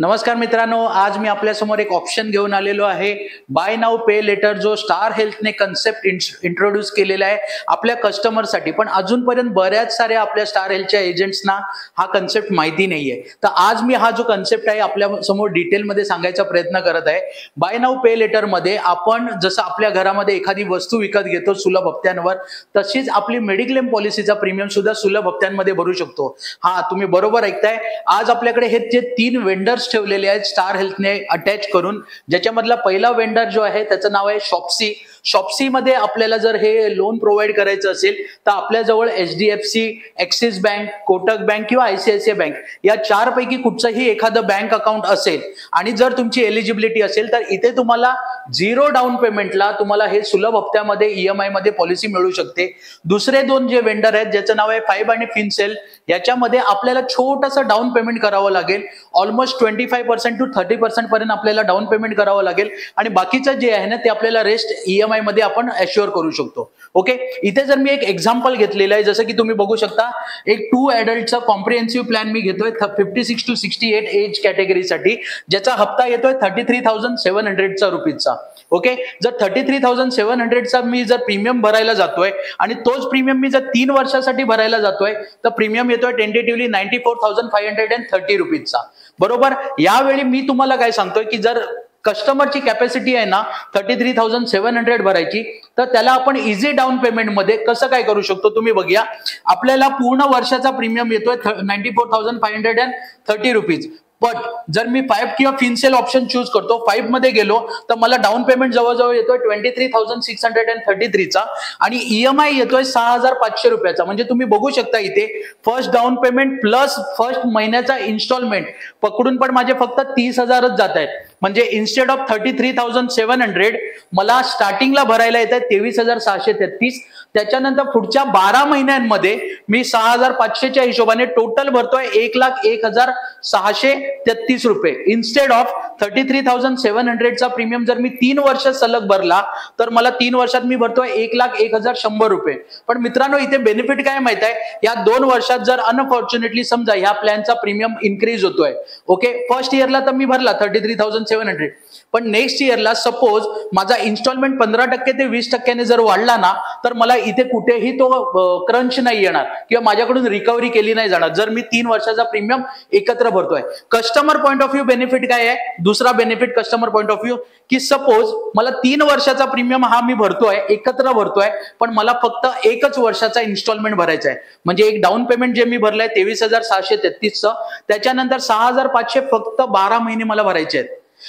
नमस्कार मित्रांनो, आज मी आपल्या समोर एक ऑप्शन घेऊन आलेलो आहे, बाय नाउ पे लेटर, जो स्टार हेल्थने कन्सेप्ट इंट्रोड्यूस केलेला आहे आपल्या कस्टमरसाठी. पण अजूनपर्यंत बऱ्याच साऱ्या आपल्या स्टार हेल्थच्या एजंट्सना हा कन्सेप्ट माहिती नाहीये. तर आज मी हा जो कन्सेप्ट आहे आपल्या समोर डिटेलमध्ये सांगायचा प्रयत्न करत आहे. बाय नाउ पे लेटर मध्ये आपण जसं आपल्या घरामध्ये एखादी वस्तू विकत घेतो सुलभ हप्त्यांवर, तशीच आपली मेडिक्लेम पॉलिसीचा प्रीमियम सुद्धा सुलभ हप्त्यांमध्ये भरू शकतो. हा, तुम्ही बरोबर ऐकताय. आज आपल्याकडे हे जे 3 वेंडर्स ठेवलेले आहेत स्टार हेल्थने अटॅच करून, ज्याच्यामधला पहिला वेंडर जो आहे त्याचं नाव आहे शॉप्सी. शॉप्सी मध्ये आपल्याला जर हे लोन प्रोव्हाइड करायचं असेल तर आपल्याजवळ HDFC, axis bank, Kotak bank किंवा ICICI बँक या 4 पैकी कुठचंही एखादं बँक अकाउंट असेल आणि जर तुमची एलिजिबिलिटी असेल तर इथे तुम्हाला 0 डाऊन पेमेंटला तुम्हाला हे सुलभ हप्त्यामध्ये EMI मध्ये पॉलिसी मिळू शकते. दुसरे 2 जे वेंडर आहेत ज्याचं नाव आहे फाइब आणि फिनसेल, याच्यामध्ये आपल्याला छोटंसं डाऊन पेमेंट करावं लागेल. ऑलमोस्ट 25% to 30% पर्यंत आपल्याला डाऊन पेमेंट करावं लागेल आणि बाकीचं जे आहे ना ते आपल्याला रेस्ट EMI मध्ये आपण अश्योर करू शकतो. ओके, इथे जर मी एक एक्झाम्पल घेतलेलं आहे, जसं की तुम्ही बघू शकता, एक 2 ॲडल्टचा कॉम्प्रिहेन्सिव्ह प्लॅन मी घेतोय 56 to 68 एज कॅटेगरीसाठी, ज्याचा हप्ता येतोय 33,700 रुपीजचा. ओके, जर 33,700चा मी जर प्रीमियम भरायला जातोय आणि तोच प्रीमियम मी जर 3 वर्षासाठी भरायला जातोय तर प्रीमियम येतोय टेंटेटिव्हली 94,530 रुपीजचा. बरोबर. यावेळी मी तुम्हाला काय सांगतोय की जर कस्टमरची कॅपॅसिटी आहे ना 33,700 भरायची, तर त्याला आपण इझी डाऊन पेमेंट मध्ये कसं काय करू शकतो तुम्ही बघूया. आपल्याला पूर्ण वर्षाचा प्रीमियम येतोय 94,530 रुपीज. पण जर मी फाइब किंवा फिनसेल ऑप्शन चूज करतो, फाइब मध्ये गेलो तर मला डाऊन पेमेंट जवळजवळ येतोय 23,633चा आणि EMI येतोय 6,500 रुपयाचा. म्हणजे तुम्ही बघू शकता इथे first down payment plus first महिन्याचा इन्स्टॉलमेंट पकडून पण माझे फक्त 30,000च जात आहेत. म्हणजे इन्स्टेड ऑफ 33,700 मला स्टार्टिंगला भरायला येत आहे 23,633. त्याच्यानंतर पुढच्या 12 महिन्यांमध्ये मी 6,500च्या हिशोबाने टोटल भरतोय 1,01,633 रुपये. इन्स्टेड ऑफ 33,700चा प्रीमियम जर मी 3 वर्ष सलग भरला तर मला 3 वर्षात मी भरतोय 1,01,100 रुपये. पण मित्रांनो, इथे बेनिफिट काय माहित आहे, या 2 वर्षात जर अनफॉर्च्युनेटली समजा ह्या प्लॅनचा प्रीमियम इन्क्रीज होतोय, ओके, फर्स्ट इयरला तर मी भरला 33,700, पण नेक्स्ट इयरला सपोज माझा इन्स्टॉलमेंट 15% ते 20% जर वाढला ना, तर मला इथे कुठेही तो क्रंच नाही येणार किंवा माझ्याकडून रिकव्हरी केली नाही जाणार जर मी 3 वर्षाचा प्रीमियम एकत्र भरतोय. Customer point of view benefit काय आहे, दुसरा benefit customer point of view, की सपोज मला 3 वर्षाचा प्रीमियम हा मी भरतोय, एकत्र भरतोय, पण मला फक्त 1च वर्षाचा इन्स्टॉलमेंट भरायचा आहे. म्हणजे एक डाऊन पेमेंट जे मी भरलंय 23,633चं, त्याच्यानंतर 6,500 फक्त 12 महिने मला भरायचे आहेत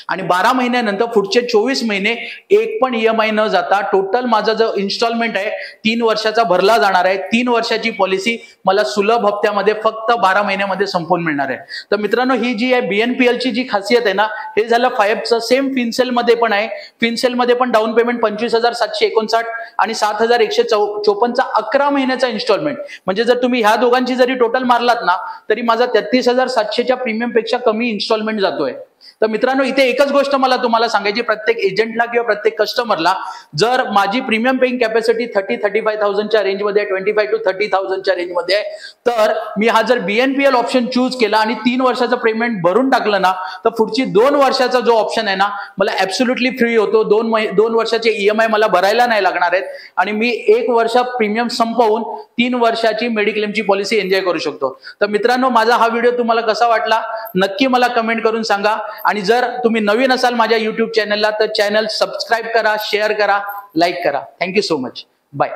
आणि 12 महिन्यानंतर पुढचे 24 महिने एक पण EMI न जाता टोटल माझा जो इन्स्टॉलमेंट आहे 3 वर्षाचा भरला जाणार आहे. 3 वर्षाची पॉलिसी मला सुलभ हप्त्यामध्ये फक्त 12 महिन्यामध्ये संपून मिळणार आहे. तर मित्रांनो, ही जी आहे BNPL ची जी खासियत आहे ना, हे झालं फाइबचं. सेम फिनसेल मध्ये पण आहे. फिनसेल मध्ये पण डाऊन पेमेंट 25,759 आणि 7,154चा 11 महिन्याचा इन्स्टॉलमेंट. म्हणजे जर तुम्ही ह्या दोघांची जरी टोटल मारलात ना तरी माझा 33,700च्या प्रीमियम पेक्षा कमी इन्स्टॉलमेंट जातोय. तर मित्रांनो, इथे एकच गोष्ट मला तुम्हाला सांगायची, प्रत्येक एजंटला किंवा प्रत्येक कस्टमरला, जर माझी प्रीमियम पेइंग कॅपॅसिटी 30-35,000च्या रेंजमध्ये आहे, 25 to 30,000च्या रेंजमध्ये आहे, तर मी हा जर BNPL ऑप्शन चूज केला आणि 3 वर्षाचं पेमेंट भरून टाकलं ना, तर पुढची 2 वर्षाचा जो ऑप्शन आहे ना मला ऍब्सोल्युटली फ्री होतो. 2 वर्षाचे EMI मला भरायला नाही लागणार आहेत आणि मी 1 वर्ष प्रीमियम संपवून 3 वर्षाची मेडिक्लेमची पॉलिसी एन्जॉय करू शकतो. तर मित्रांनो, माझा हा व्हिडिओ तुम्हाला कसा वाटला नक्की मला कमेंट करून सांगा. आणि जर तुम्ही नवीन असाल माझ्या YouTube चॅनलला तर चॅनल सबस्क्राईब करा, शेअर करा, लाईक करा. Thank you so much. बाय.